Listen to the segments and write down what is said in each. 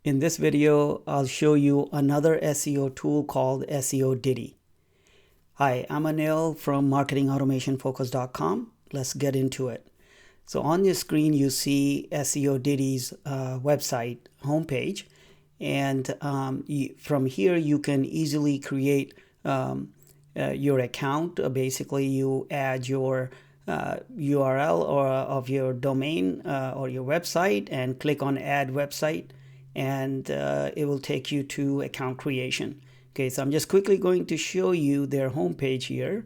In this video, I'll show you another SEO tool called Seodity. Hi, I'm Anil from marketingautomationfocus.com. Let's get into it. So on your screen, you see Seodity's website homepage. And from here, you can easily create your account. Basically, you add your URL of your domain or your website and click on Add Website, and it will take you to account creation. Okay, so I'm just quickly going to show you their homepage here,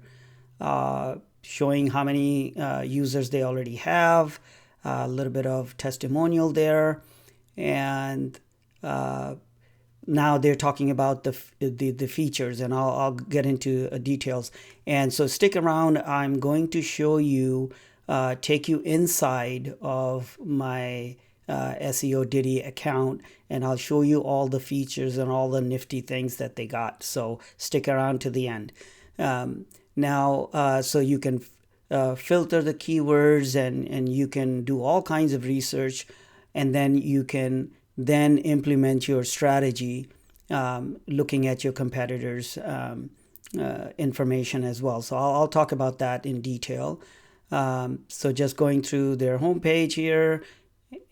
showing how many users they already have, a little bit of testimonial there, and now they're talking about the features, and I'll get into details. And so stick around. I'm going to show you, take you inside of my Seodity account, and I'll show you all the features and all the nifty things that they got. So stick around to the end. So you can filter the keywords, and you can do all kinds of research, and then you can then implement your strategy looking at your competitors' information as well. So I'll talk about that in detail. So just going through their homepage here,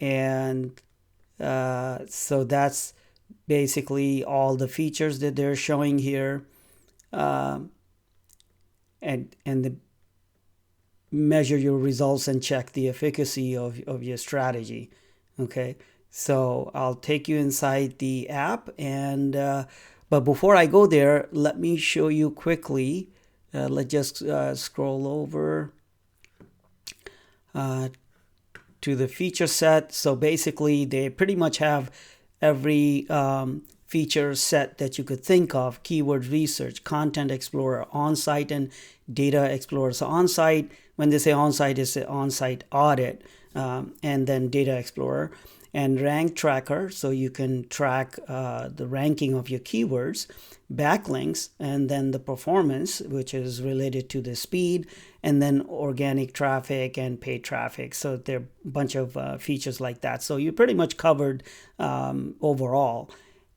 and so that's basically all the features that they're showing here, and the measure your results and check the efficacy of your strategy. Okay, so I'll take you inside the app, and but before I go there, let me show you quickly. Let's just scroll over to the feature set. So basically, they pretty much have every feature set that you could think of: keyword research, content explorer, on-site, and data explorer. So on-site, when they say on-site, is on-site audit, and then data explorer, and rank tracker, so you can track the ranking of your keywords, backlinks, and then the performance, which is related to the speed, and then organic traffic and paid traffic. So there are a bunch of features like that. So you pretty much covered overall.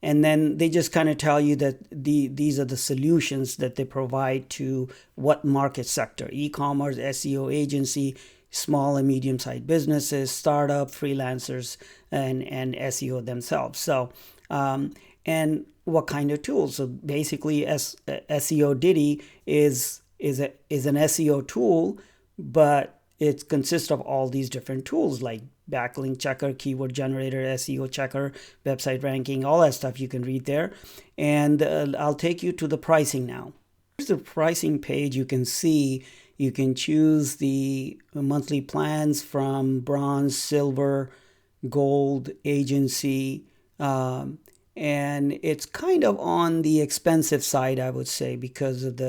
And then they just kind of tell you that these are the solutions that they provide to what market sector: e-commerce, SEO agency, small and medium-sized businesses, startup, freelancers, and SEO themselves. So, and what kind of tools? So basically, Seodity is an SEO tool, but it consists of all these different tools like backlink checker, keyword generator, SEO checker, website ranking, all that stuff you can read there. And I'll take you to the pricing now. Here's the pricing page. You can see you can choose the monthly plans from bronze, silver, gold, agency, and it's kind of on the expensive side, I would say, because of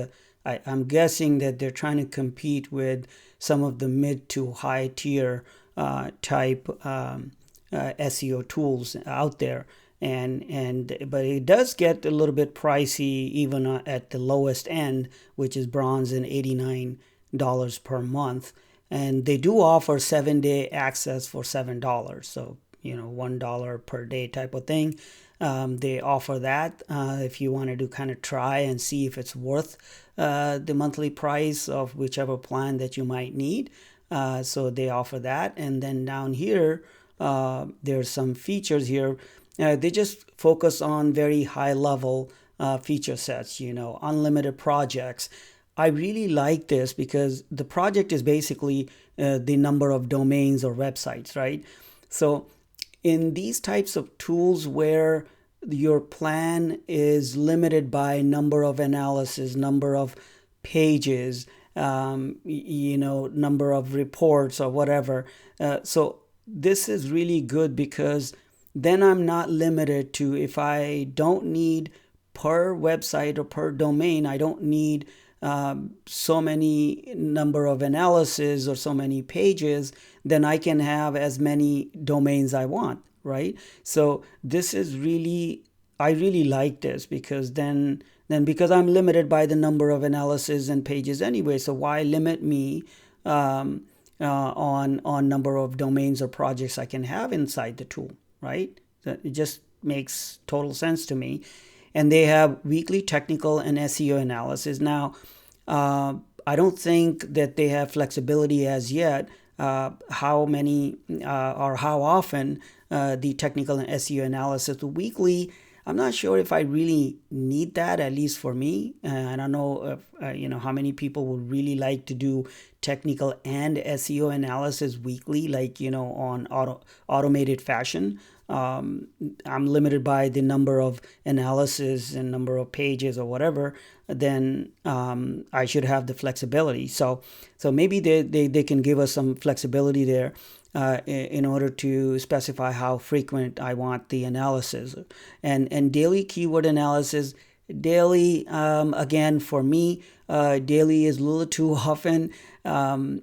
I'm guessing that they're trying to compete with some of the mid to high tier type SEO tools out there. But it does get a little bit pricey even at the lowest end, which is bronze, and $89 per month. And they do offer 7-day access for $7. So, $1 per day type of thing. They offer that if you wanted to kind of try and see if it's worth the monthly price of whichever plan that you might need. So they offer that. And then down here, there's some features here. They just focus on very high level feature sets, unlimited projects. I really like this because the project is basically the number of domains or websites, right? So in these types of tools where your plan is limited by number of analysis, number of pages, number of reports or whatever. So this is really good because then I'm not limited to, if I don't need per website or per domain, I don't need so many number of analysis or so many pages, then I can have as many domains I want, right? So this is I really like this because then because I'm limited by the number of analysis and pages anyway, so why limit me on number of domains or projects I can have inside the tool, right? It just makes total sense to me. And they have weekly technical and SEO analysis. Now, I don't think that they have flexibility as yet. How many or how often the technical and SEO analysis weekly. I'm not sure if I really need that, at least for me. I don't know if, how many people would really like to do technical and SEO analysis weekly, like, on automated fashion. I'm limited by the number of analysis and number of pages or whatever. Then I should have the flexibility. So maybe they can give us some flexibility there. In order to specify how frequent I want the analysis. And daily keyword analysis, daily, again, for me, daily is a little too often, and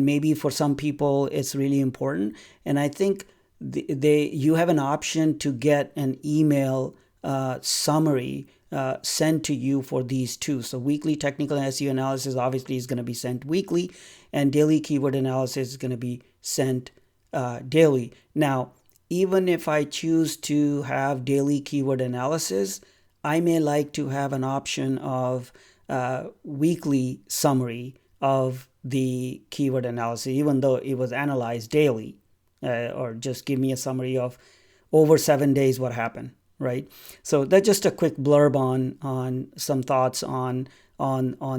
maybe for some people it's really important. And I think you have an option to get an email summary sent to you for these two. So weekly technical and SEO analysis obviously is going to be sent weekly, and daily keyword analysis is going to be sent daily. Now, even if I choose to have daily keyword analysis, I may like to have an option of weekly summary of the keyword analysis, even though it was analyzed daily, or just give me a summary of over 7 days what happened, right? So that's just a quick blurb on some thoughts on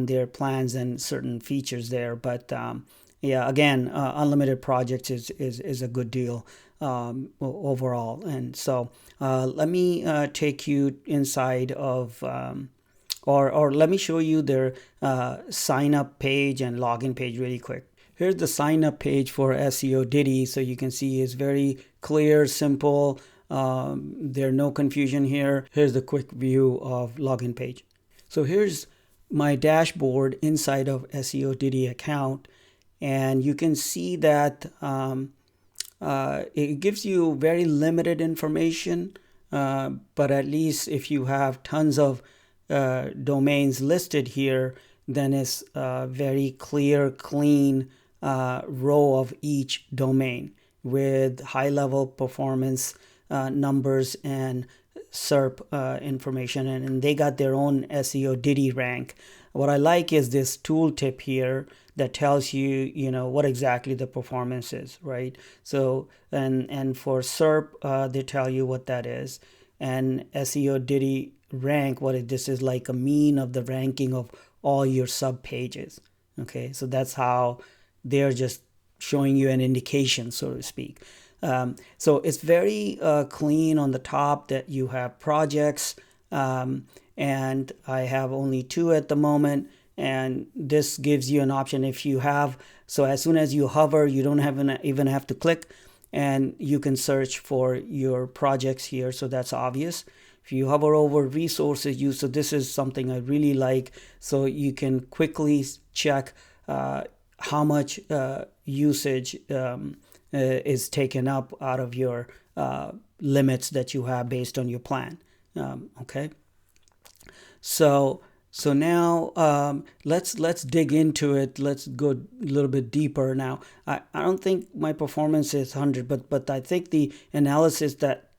their plans and certain features there. But yeah, again, unlimited projects is a good deal overall. And so let me take you inside of, or let me show you their sign up page and login page really quick. Here's the sign up page for Seodity. So you can see it's very clear, simple. There's no confusion here. Here's the quick view of login page. So here's my dashboard inside of Seodity account. And you can see that it gives you very limited information, but at least if you have tons of domains listed here, then it's a very clear, clean row of each domain with high-level performance numbers and SERP information, and they got their own Seodity rank. What I like is this tooltip here that tells you, what exactly the performance is, right? So, and for SERP, they tell you what that is. And Seodity rank, this is like a mean of the ranking of all your sub pages. Okay, so that's how they're just showing you an indication, so to speak. So it's very clean on the top that you have projects, and I have only 2 at the moment. And this gives you an option if you have, so as soon as you hover, you don't even have to click, and you can search for your projects here. So that's obvious. If you hover over resources use, so this is something I really like. So you can quickly check how much usage is taken up out of your limits that you have based on your plan. Okay. So now let's dig into it. Let's go a little bit deeper now. I don't think my performance is 100, but I think the analysis that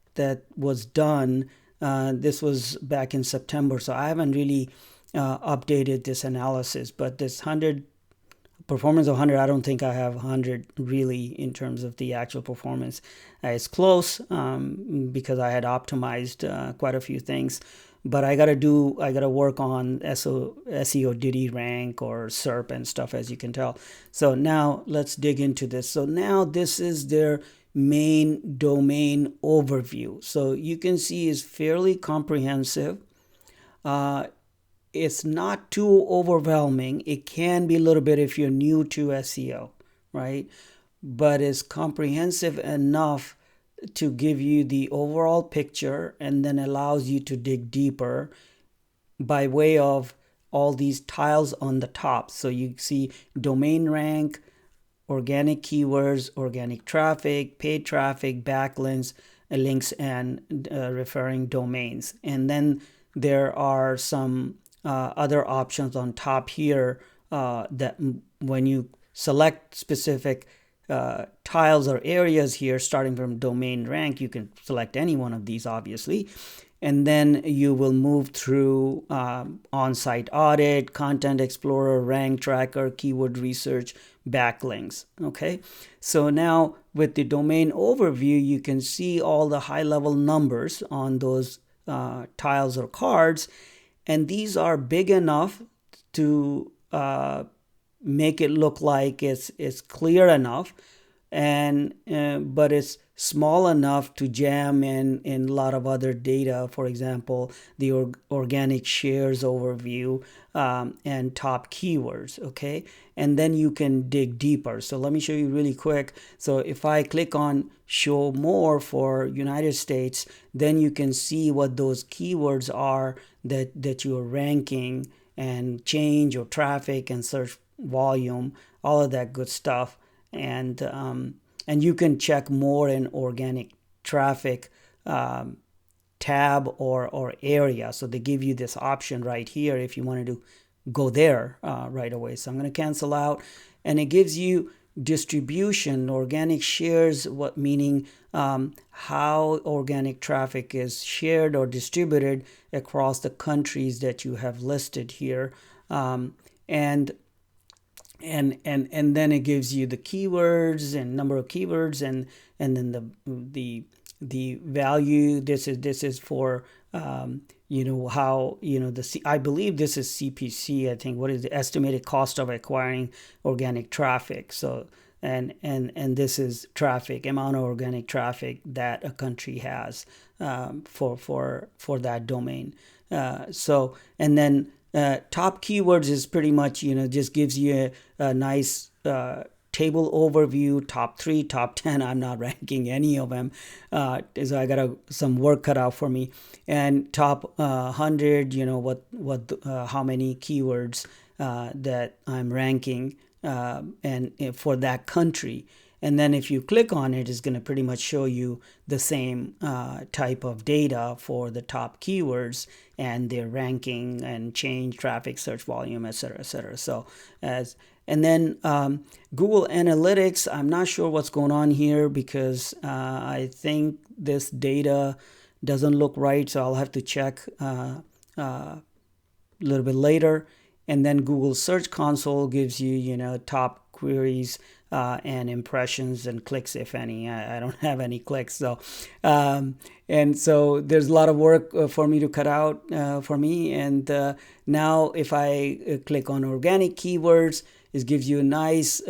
was done, this was back in September, so I haven't really updated this analysis. But this 100 performance of 100, I don't think I have 100 really in terms of the actual performance. It's close because I had optimized quite a few things. But I gotta work on Seodity rank or SERP and stuff, as you can tell. So now let's dig into this. So now this is their main domain overview. So you can see it's fairly comprehensive. It's not too overwhelming. It can be a little bit if you're new to SEO, right? But it's comprehensive enough to give you the overall picture, and then allows you to dig deeper by way of all these tiles on the top. So you see domain rank, organic keywords, organic traffic, paid traffic, backlinks, links, and referring domains. And then there are some other options on top here that when you select specific tiles or areas here, starting from domain rank. You can select any one of these, obviously. And then you will move through on-site audit, content explorer, rank tracker, keyword research, backlinks. Okay, so now with the domain overview, you can see all the high-level numbers on those tiles or cards, and these are big enough to make it look like it's clear enough, and but it's small enough to jam in a lot of other data. For example, the organic shares overview and top keywords. Okay, and then you can dig deeper. So let me show you really quick. So if I click on show more for United States, then you can see what those keywords are that you are ranking, and change or traffic and search volume, all of that good stuff. And you can check more in organic traffic tab or area. So they give you this option right here if you wanted to go there right away. So I'm going to cancel out, and it gives you distribution, organic shares, what meaning how organic traffic is shared or distributed across the countries that you have listed here, and then it gives you the keywords and number of keywords, and then the value. This is for how I believe this is CPC. I think, what is the estimated cost of acquiring organic traffic? So and this is traffic, amount of organic traffic that a country has for that domain. So and then top keywords is pretty much just gives you a nice table overview, top 3, top 10. I'm not ranking any of them, so I got some work cut out for me. And top 100, how many keywords that I'm ranking, and for that country. And then if you click on it, it's going to pretty much show you the same type of data for the top keywords and their ranking and change, traffic, search volume, etc., etc. So and then Google Analytics, I'm not sure what's going on here, because I think this data doesn't look right. So I'll have to check a little bit later. And then Google Search Console gives you, top queries and impressions and clicks, if any. I don't have any clicks. So, and so there's a lot of work for me to cut out for me. And now if I click on organic keywords, it gives you a nice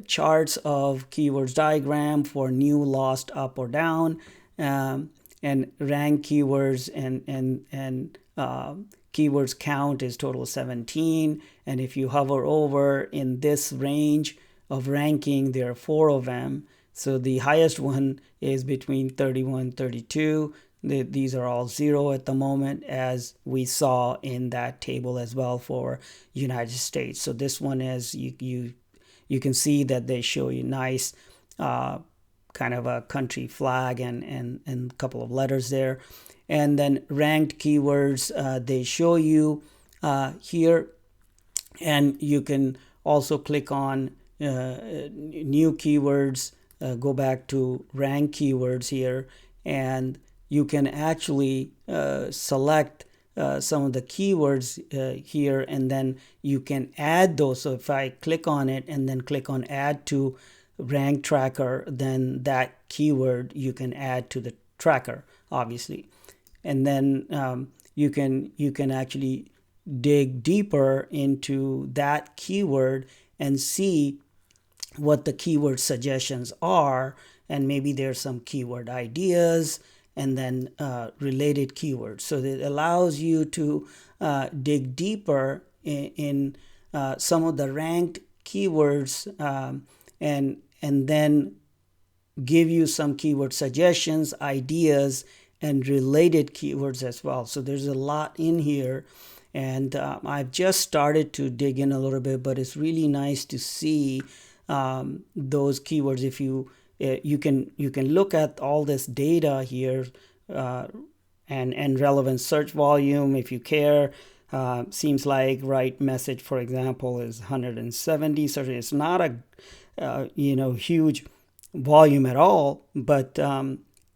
charts of keywords diagram for new, lost, up or down, and rank keywords and keywords count is total 17. And if you hover over in this range of ranking, there are 4 of them. So the highest one is between 31 32. These are all 0 at the moment, as we saw in that table as well for United States. So this one is you can see that they show you nice kind of a country flag and a couple of letters there. And then ranked keywords, they show you here, and you can also click on new keywords, go back to rank keywords here, and you can actually select some of the keywords here, and then you can add those. So if I click on it and then click on add to rank tracker, then that keyword you can add to the tracker, obviously. And then you can actually dig deeper into that keyword and see what the keyword suggestions are, and maybe there's some keyword ideas, and then related keywords. So it allows you to dig deeper in some of the ranked keywords, and then give you some keyword suggestions, ideas, and related keywords as well. So there's a lot in here, and I've just started to dig in a little bit, but it's really nice to see those keywords. If you can look at all this data here, and relevant search volume if you care. Seems like right message, for example, is 170. So it's not huge volume at all. But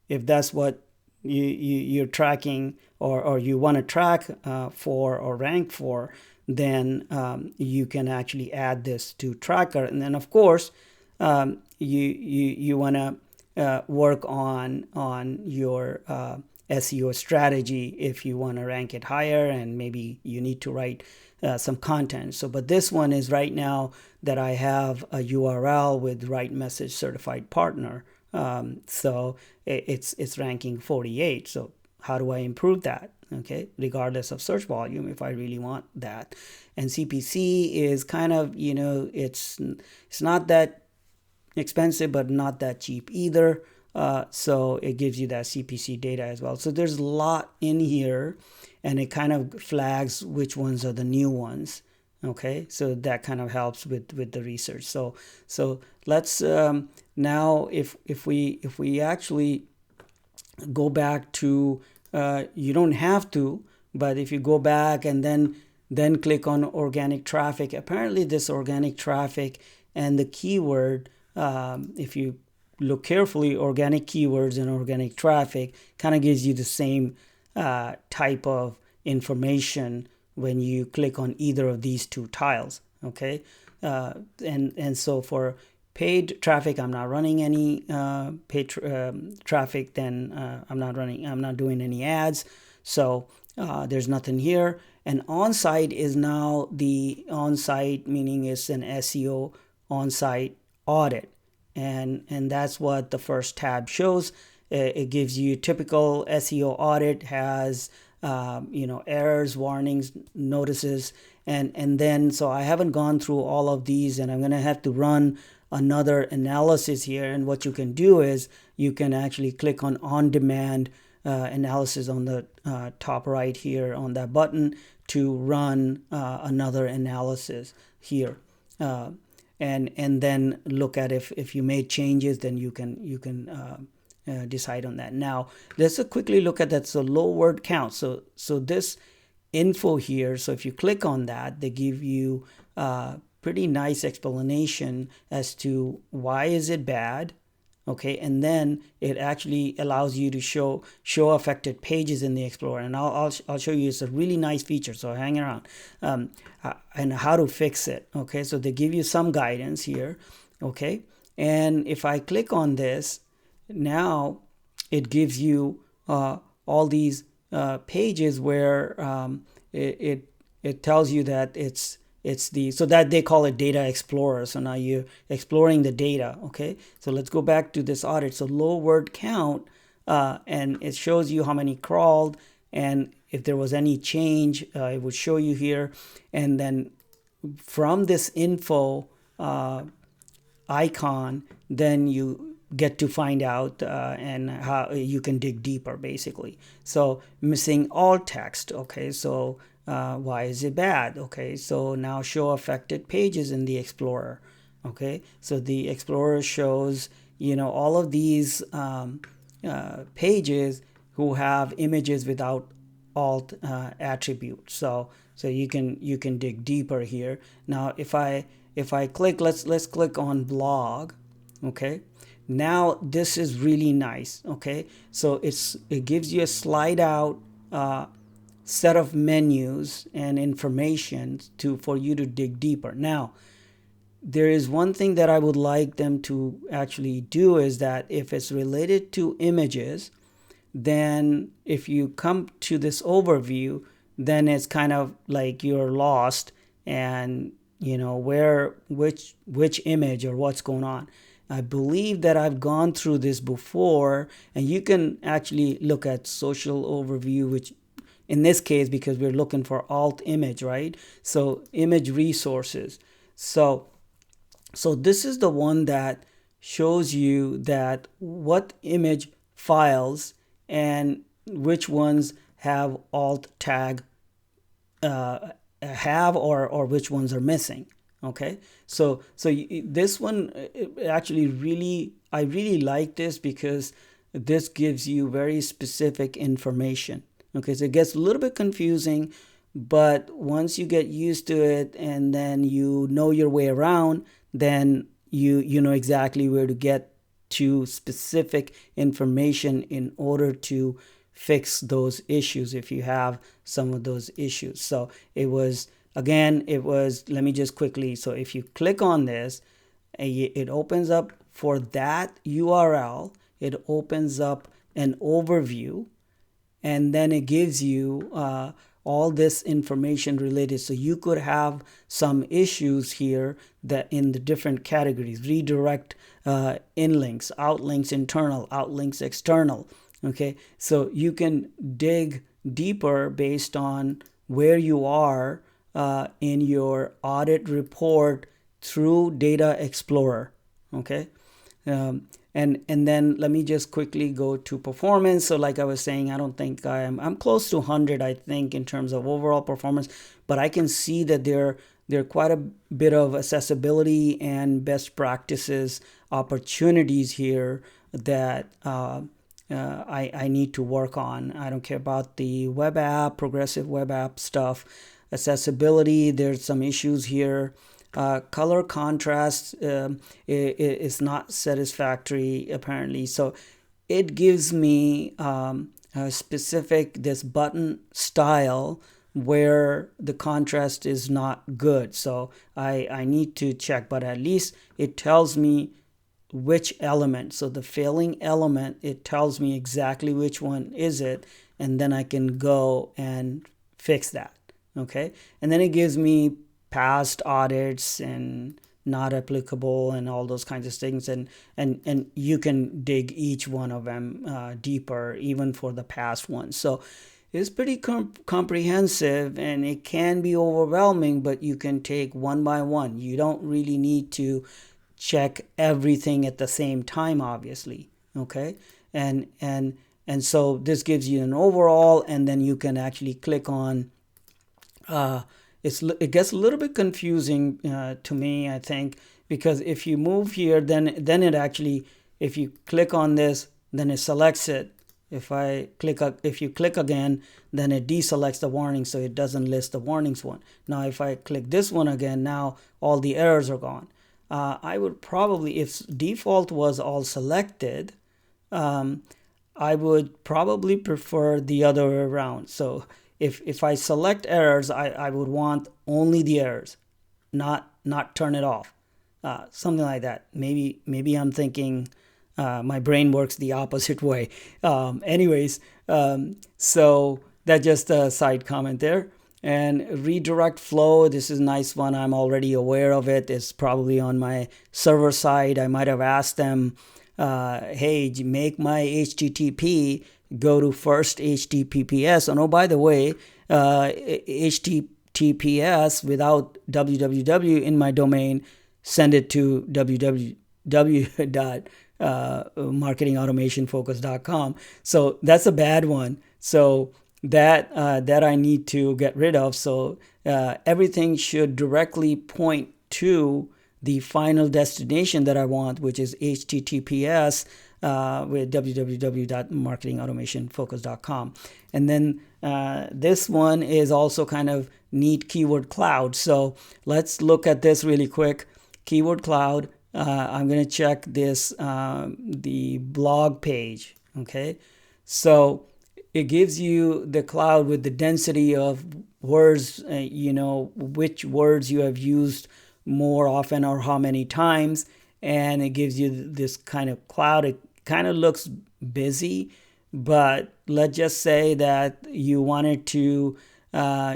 if that's what you're tracking or you want to track for or rank for, then you can actually add this to tracker. And then of course you want to work on your SEO strategy if you want to rank it higher, and maybe you need to write some content. So, but this one is right now that I have a URL with Right Message Certified Partner. So it's ranking 48. So how do I improve that? Okay, regardless of search volume, if I really want that. And CPC is kind of, it's not that expensive, but not that cheap either. So it gives you that CPC data as well. So there's a lot in here, and it kind of flags which ones are the new ones. Okay, so that kind of helps with the research. So let's now if we actually go back to you don't have to, but if you go back and then click on organic traffic, apparently this organic traffic and the keyword, if you look carefully, organic keywords and organic traffic kind of gives you the same type of information when you click on either of these two tiles. Okay, and so for paid traffic, I'm not running any paid traffic. Then I'm not doing any ads. So there's nothing here. And on-site is now the on-site, meaning it's an SEO on-site audit. And that's what the first tab shows. It gives you typical SEO audit, has errors, warnings, notices, and then so I haven't gone through all of these, and I'm going to have to run another analysis here. And what you can do is you can actually click on demand analysis on the top right here on that button to run another analysis here. And then look at if you made changes, then you can decide on that. Now let's quickly look at that. So low word count. So this info here. So if you click on that, they give you pretty nice explanation as to why is it bad. Okay, and then it actually allows you to show affected pages in the Explorer, and I'll show you. It's a really nice feature, so hang around. And how to fix it. Okay, so they give you some guidance here. Okay, and if I click on this, now it gives you all these pages where it tells you that it's so that they call it Data Explorer. So now you're exploring the data. Okay, so let's go back to this audit. So low word count, and it shows you how many crawled, and if there was any change, it would show you here. And then from this info icon, then you get to find out and how you can dig deeper, basically. So missing alt text. Okay, so why is it bad? Okay, so now show affected pages in the Explorer. Okay, so the Explorer shows all of these pages who have images without alt attribute. So you can dig deeper here. Now if I click, let's click on blog. Okay, now this is really nice. Okay, so it gives you a slide out set of menus and information for you to dig deeper. Now there is one thing that I would like them to actually do, is that if it's related to images, then if you come to this overview, then it's kind of like you're lost and which image or what's going on. I believe that I've gone through this before, and you can actually look at social overview, which in this case, because we're looking for alt image, right? So image resources. So this is the one that shows you that what image files and which ones have alt tag have or which ones are missing. Okay, so this one actually I really like this, because this gives you very specific information. Okay, so it gets a little bit confusing, but once you get used to it and then you know your way around, then you know exactly where to get to specific information in order to fix those issues if you have some of those issues. So it was, let me just quickly, so if you click on this, it opens up for that URL, it opens up an overview, and then it gives you all this information related. So you could have some issues here that in the different categories: redirect, inlinks, outlinks internal, outlinks external. Okay, so you can dig deeper based on where you are in your audit report through Data Explorer. Okay. And then let me just quickly go to performance. So like I was saying, I don't think I'm close to 100, I think, in terms of overall performance, but I can see that there are quite a bit of accessibility and best practices opportunities here that I need to work on. I don't care about the web app, progressive web app stuff. Accessibility, there's some issues here. Color contrast is not satisfactory apparently. So it gives me a specific this button style where the contrast is not good. So I need to check, but at least it tells me which element. So the failing element, it tells me exactly which one is it, and then I can go and fix that. Okay, and then it gives me past audits and not applicable and all those kinds of things, and you can dig each one of them deeper, even for the past ones. So it's pretty comprehensive, and it can be overwhelming, but you can take one by one. You don't really need to check everything at the same time, obviously. Okay, and so this gives you an overall, and then you can actually click on it gets a little bit confusing to me, I think, because if you move here, then it actually, if you click on this, then it selects it. If you click again, then it deselects the warning, so it doesn't list the warnings one. Now, if I click this one again, now all the errors are gone. I would probably, if default was all selected, I would probably prefer the other way around. So if I select errors, I would want only the errors, not turn it off. Something like that. Maybe I'm thinking my brain works the opposite way. So that's just a side comment there. And redirect flow, this is a nice one. I'm already aware of it. It's probably on my server side. I might have asked them, hey, make my HTTP go to first HTTPS. And oh, by the way, HTTPS without www in my domain, send it to www.marketingautomationfocus.com. So that's a bad one. So that I need to get rid of. So everything should directly point to the final destination that I want, which is HTTPS with www.marketingautomationfocus.com. And then this one is also kind of neat, keyword cloud. So let's look at this really quick. Keyword cloud. I'm going to check this, the blog page. Okay. So it gives you the cloud with the density of words, which words you have used more often or how many times. And it gives you this kind of cloud. It kind of looks busy, but let's just say that you wanted to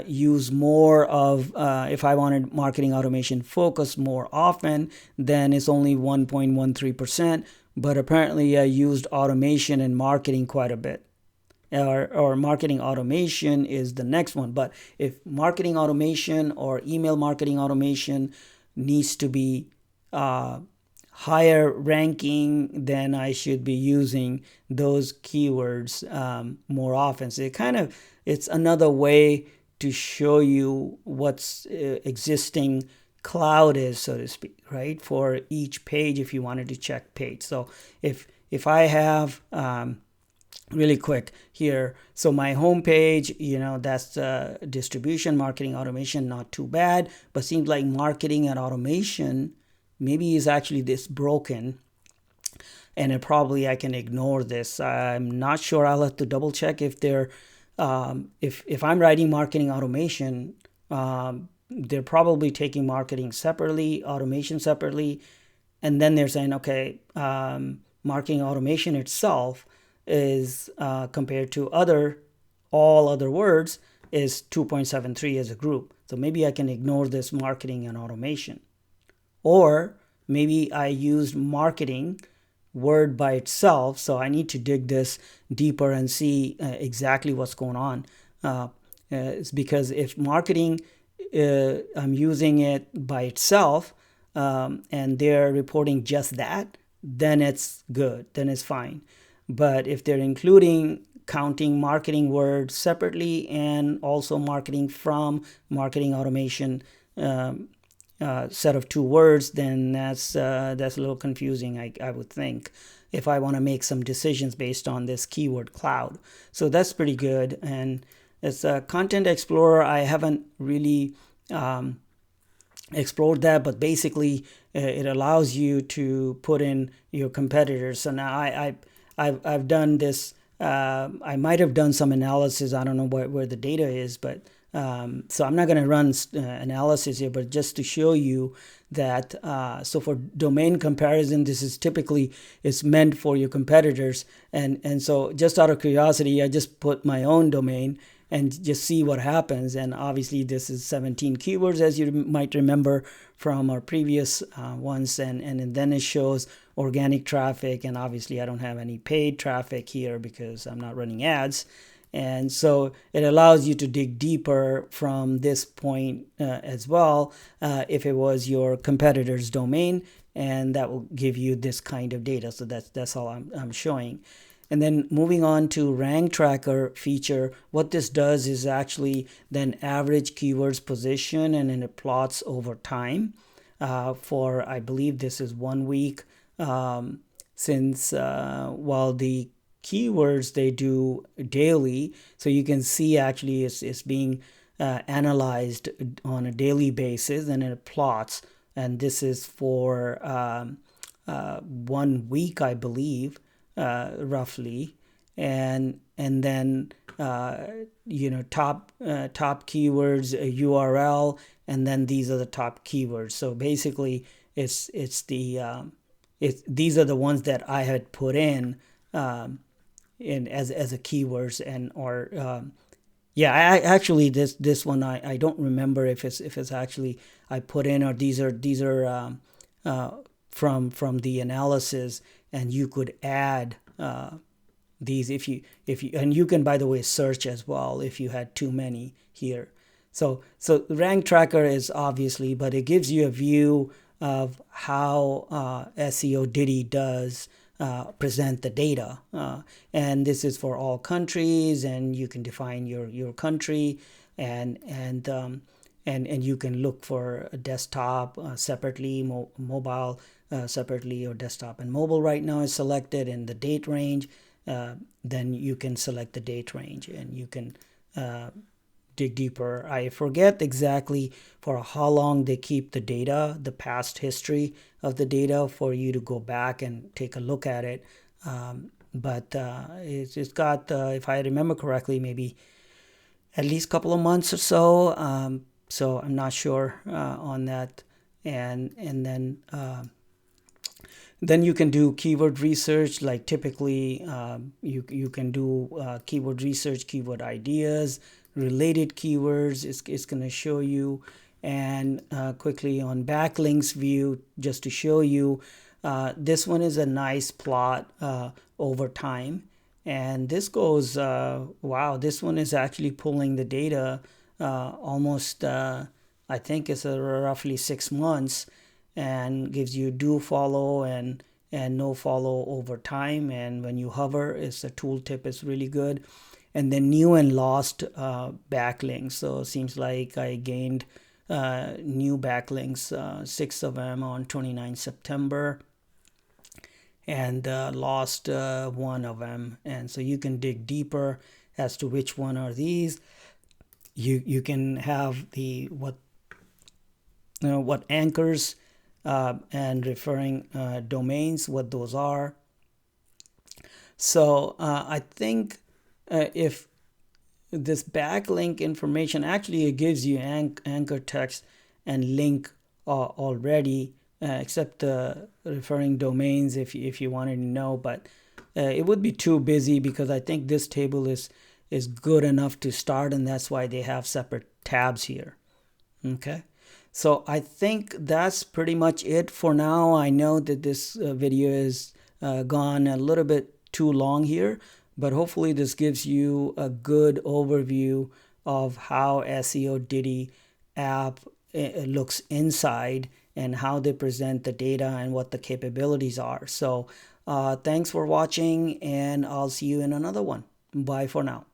use more of, if I wanted marketing automation focus more often, then it's only 1.13%. But apparently I used automation and marketing quite a bit. Or marketing automation is the next one. But if marketing automation or email marketing automation needs to be higher ranking, then I should be using those keywords more often. So it's another way to show you what's existing cloud is, so to speak, right? For each page, if you wanted to check page. So if I have really quick here, so my home page, that's distribution, marketing automation, not too bad, but seems like marketing and automation maybe is actually this broken, and I can ignore this. I'm not sure. I'll have to double check if they're if I'm writing marketing automation, they're probably taking marketing separately, automation separately, and then they're saying, okay, marketing automation itself is compared to all other words is 2.73 as a group. So maybe I can ignore this marketing and automation. Or maybe I used marketing word by itself, so I need to dig this deeper and see exactly what's going on. It's because if marketing, I'm using it by itself, and they're reporting just that, then it's good, then it's fine. But if they're counting marketing words separately and also marketing from marketing automation set of 2 words, then that's a little confusing, I would think, if I want to make some decisions based on this keyword cloud. So that's pretty good. And as a Content Explorer, I haven't really explored that, but basically it allows you to put in your competitors. So now I've done this. I might have done some analysis. I don't know where the data is, but so I'm not going to run analysis here, but just to show you that, so for domain comparison, this is typically, it's meant for your competitors. And so just out of curiosity, I just put my own domain and just see what happens. And obviously this is 17 keywords, as you might remember from our previous ones. And then it shows organic traffic. And obviously I don't have any paid traffic here because I'm not running ads. And so it allows you to dig deeper from this point as well, if it was your competitor's domain, and that will give you this kind of data. So that's all I'm showing. And then moving on to rank tracker feature, what this does is actually then average keywords position, and then it plots over time for, I believe this is 1 week, since while the keywords they do daily, so you can see actually it's being analyzed on a daily basis, and it plots, and this is for 1 week, I believe, roughly, and then top keywords, a URL, and then these are the top keywords. So basically these are the ones that I had put in as a keywords, and I actually this one I don't remember if it's actually I put in, or these are from the analysis, and you could add these if you and you can, by the way, search as well if you had too many here. So rank tracker is obviously, but it gives you a view of how Seodity does present the data, and this is for all countries, and you can define your country, and you can look for a desktop separately, mobile separately, or desktop and mobile right now is selected, and the date range, then you can select the date range, and you can dig deeper. I forget exactly for how long they keep the data, the past history of the data, for you to go back and take a look at it. But it's got, if I remember correctly, maybe at least a couple of months or so. So I'm not sure on that. And then you can do keyword research. Like typically, you can do keyword research, keyword ideas, related keywords. It's going to show you. And quickly on backlinks view, just to show you, this one is a nice plot over time. And this goes, wow, this one is actually pulling the data almost, I think it's roughly 6 months, and gives you do follow and no follow over time. And when you hover, it's a tooltip, is really good. And then new and lost backlinks. So it seems like I gained new backlinks, 6 of them on 29 September, and lost 1 of them. And so you can dig deeper as to which one are these. You can have the what anchors and referring domains, what those are. So I think if this backlink information, actually it gives you anchor text and link already, except the referring domains if you wanted to know, but it would be too busy because I think this table is good enough to start, and that's why they have separate tabs here. Okay, so I think that's pretty much it for now. I know that this video is gone a little bit too long here, but hopefully this gives you a good overview of how Seodity app looks inside and how they present the data and what the capabilities are. So thanks for watching, and I'll see you in another one. Bye for now.